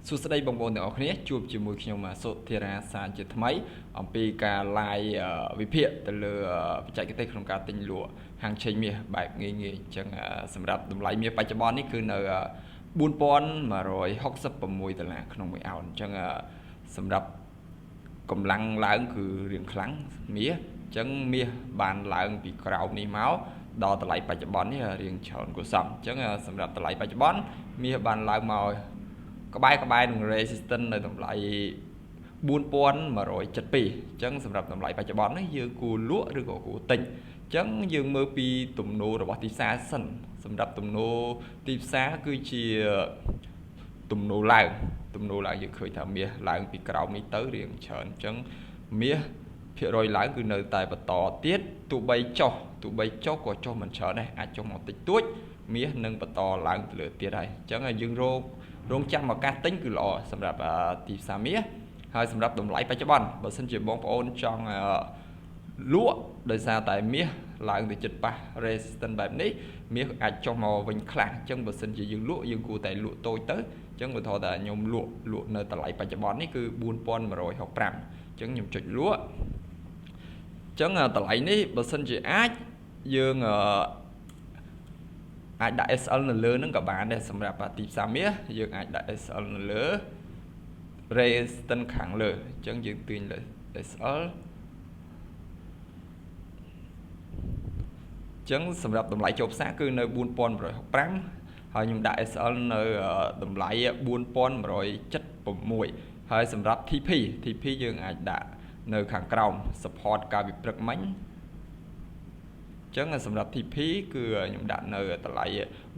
សួស្តីបងប្អូនទាំងអស់គ្នាជួបជាមួយខ្ញុំសុធារាសាជាថ្មីអំពីការ live វិភាគទៅលើបច្ចេកទេសក្នុងការទិញលក់ហាងឆេងមាសបែបងាយៗអញ្ចឹងសម្រាប់តម្លៃមាសបច្ចុប្បន្ននេះគឺនៅ$4166ក្នុង1អោនអញ្ចឹងសម្រាប់កម្លាំងឡើងគឺរៀងខ្លាំងមាសអញ្ចឹងមាសបានឡើងពីក្រោមនេះមកដល់តម្លៃបច្ចុប្បន្ននេះរៀងច្រើនគួរសមអញ្ចឹងសម្រាប់តម្លៃបច្ចុប្បន្នមាសបានឡើងមកក្បែរនឹង resistance នៅតម្លៃ4172អញ្ចឹងសម្រាប់តម្លៃបច្ចុប្បន្ននេះយើងគួរលក់ឬក៏គួរទិញអញ្ចឹងយើងមើលពីទំនោររបស់ទីផ្សារសិនសម្រាប់ទំនោរទីផ្សារគឺជាទំនោរឡើងយើងឃើញថាមាសឡើងពីក្រោមនេះទៅរៀងច្រើនអញ្ចឹងមាសភាគរយឡើងគឺនៅតែបន្តទៀតទោះបីចុះក៏ចុះមិនច្រើនដែរអាចចុះមកតិចតួចមាសនឹងបន្តឡើងទៅលើទៀតហើយអញ្ចឹងយើងរងចាំឱកាសទិញគឺល្អសម្រាប់ទីផ្សារមាសហើយសម្រាប់តម្លៃបច្ចុប្បន្នបើសិនជាបងប្អូនចង់លក់ដោយសារតែមាសឡើងទៅជិតប៉ះ resistance បែបនេះមាសអាចចុះមកវិញខ្លះអញ្ចឹងបើសិនជាយើងលក់យើងគួរតែលក់តូចទៅអញ្ចឹងបើថតថាខ្ញុំលក់នៅតម្លៃបច្ចុប្បន្ននេះគឺ4165អញ្ចឹងខ្ញុំចុចលក់អញ្ចឹងតម្លៃនេះបើសិនជាអាចយើងអាចដាក់ SL នៅលើហ្នឹងក៏បានដែរសម្រាប់ទីផ្សារមាសយើងអាចដាក់ SL នៅលើ resistance ខាងលើអញ្ចឹងយើងទាញលើ SL អញ្ចឹងសម្រាប់តម្លៃចូលផ្សារគឺនៅ4165ហើយខ្ញុំដាក់ SL នៅតម្លៃ4176ហើយសម្រាប់ TP យើងអាចដាក់នៅខាងក្រោម support ការវិព្រឹកមិញអញ្ចឹងសម្រាប់ TP គឺខ្ញុំដាក់នៅតម្លៃ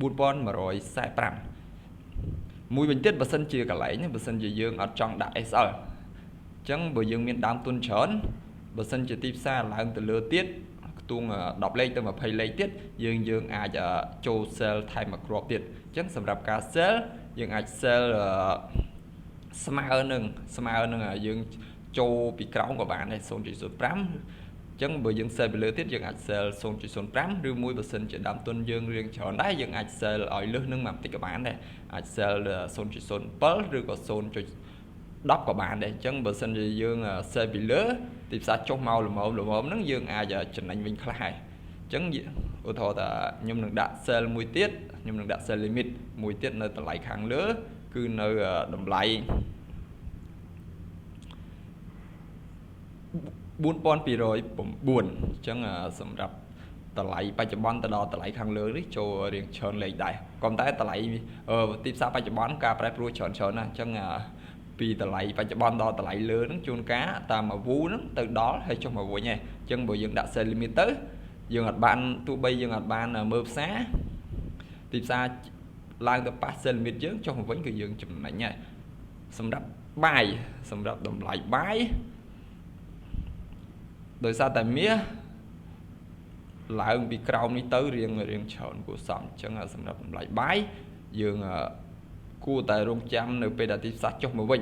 4145មួយវិញទៀតបើសិនជាកន្លែងបើសិនជាយើងអត់ចង់ដាក់ SL អញ្ចឹងបើយើងមានដើមទុនច្រើនបើសិនជាទីផ្សារឡើងទៅលើទៀតខ្ទង់10លេខទៅ20លេខទៀតយើងអាចចូល sell ថែមមួយគ្រាប់ទៀតអញ្ចឹងសម្រាប់ការ sell យើងអាច sell ស្មើនឹងយើងចូលពីក្រោមក៏បានដែរ 0.05 អញ្ចឹងបើយើង sell ពីលើទៀតយើងអាច sell 0.05 ឬមួយបើសិនជាដើមទុនយើងរៀងច្រើនដែរយើងអាច sell ឲ្យលើសនឹងបន្តិចក៏បានដែរអាច sell 0.07 ឬក៏ 0.10 ក៏បានដែរអញ្ចឹងបើសិនជាយើង sell ពីលើទីផ្សារចុះមកល្មមហ្នឹងយើងអាចចំណេញវិញខ្លះហើយអញ្ចឹងឧទាហរណ៍ថាខ្ញុំនឹងដាក់ sell មួយទៀតខ្ញុំនឹងដាក់ sell limit មួយទៀតនៅតម្លៃខាងលើគឺនៅតម្លៃ4209អញ្ចឹងសម្រាប់តម្លៃបច្ចុប្បន្នទៅដល់តម្លៃខាងលើនេះចូលរៀងច្រើនលេខដែរក៏តែតម្លៃទីផ្សារបច្ចុប្បន្នការប្រែប្រួលច្រើនណាស់អញ្ចឹងពីតម្លៃបច្ចុប្បន្នដល់តម្លៃលើហ្នឹងជួនកាលតាមមួយវូហ្នឹងទៅដល់ហើយចុះមកវិញឯងអញ្ចឹងបើយើងដាក់ sell limit ទៅយើងអត់បានទោះបីយើងអត់បានមើលផ្សារទីផ្សារឡើងទៅប៉ះ sell limit យើងចុះមកវិញគឺយើងចំណេញហើយសម្រាប់បាយសម្រាប់តម្លៃបាយដោយសារតែមាសឡើងពីក្រោមនេះទៅរៀងច្រើនគួរសមអញ្ចឹងសម្រាប់តម្លៃបាយយើងគួរតែរងចាំនៅពេលដែលទីផ្សារចុះមកវិញ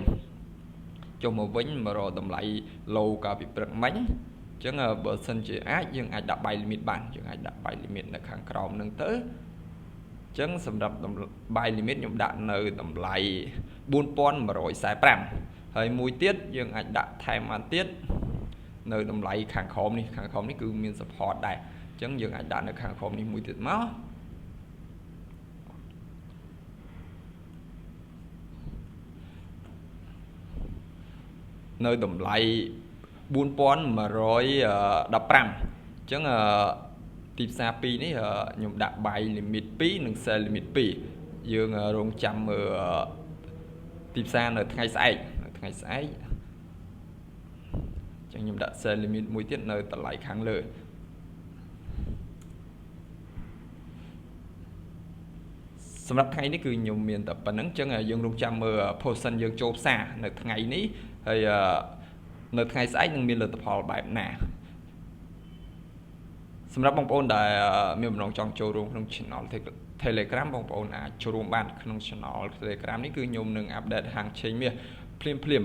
មករកតម្លៃ low កាលពីព្រឹកមិញអញ្ចឹងបើសិនជាអាចយើងអាចដាក់ buy limit បានយើងអាចដាក់ buy limit នៅខាងក្រោមហ្នឹងទៅអញ្ចឹងសម្រាប់ buy limit ខ្ញុំដាក់នៅតម្លៃ4145ហើយមួយទៀតយើងអាចដាក់ថែមបានទៀតនៅតម្លៃខាងក្រោមនេះគឺមាន support ដែរអញ្ចឹងយើងអាចដាក់នៅខាងក្រោមនេះមួយទៀតមកនៅតម្លៃ4115អញ្ចឹងទីផ្សារ2នេះខ្ញុំដាក់ buy limit 2និង sell limit 2យើងរងចាំមើលទីផ្សារនៅថ្ងៃស្អែកអញ្ចឹងខ្ញុំដាក់ sell limit មួយទៀតនៅតម្លៃខាងលើសម្រាប់ថ្ងៃនេះគឺខ្ញុំមានតែប៉ុណ្្នឹងអញ្ចឹងយើងរងចាំមើល position យើងចូលផ្សារនៅថ្ងៃនេះហើយនៅថ្ងៃស្អែកនឹងមានលទ្ធផលបែបណាសម្រាប់បងប្អូនដែលមានបំណងចង់ចូលរួមក្នុង channel Telegram បងប្អូនអាចចូលរួមបានក្នុង channel Telegram នេះគឺខ្ញុំនឹងអាប់ដេតហាងឆេងមាសភ្លាម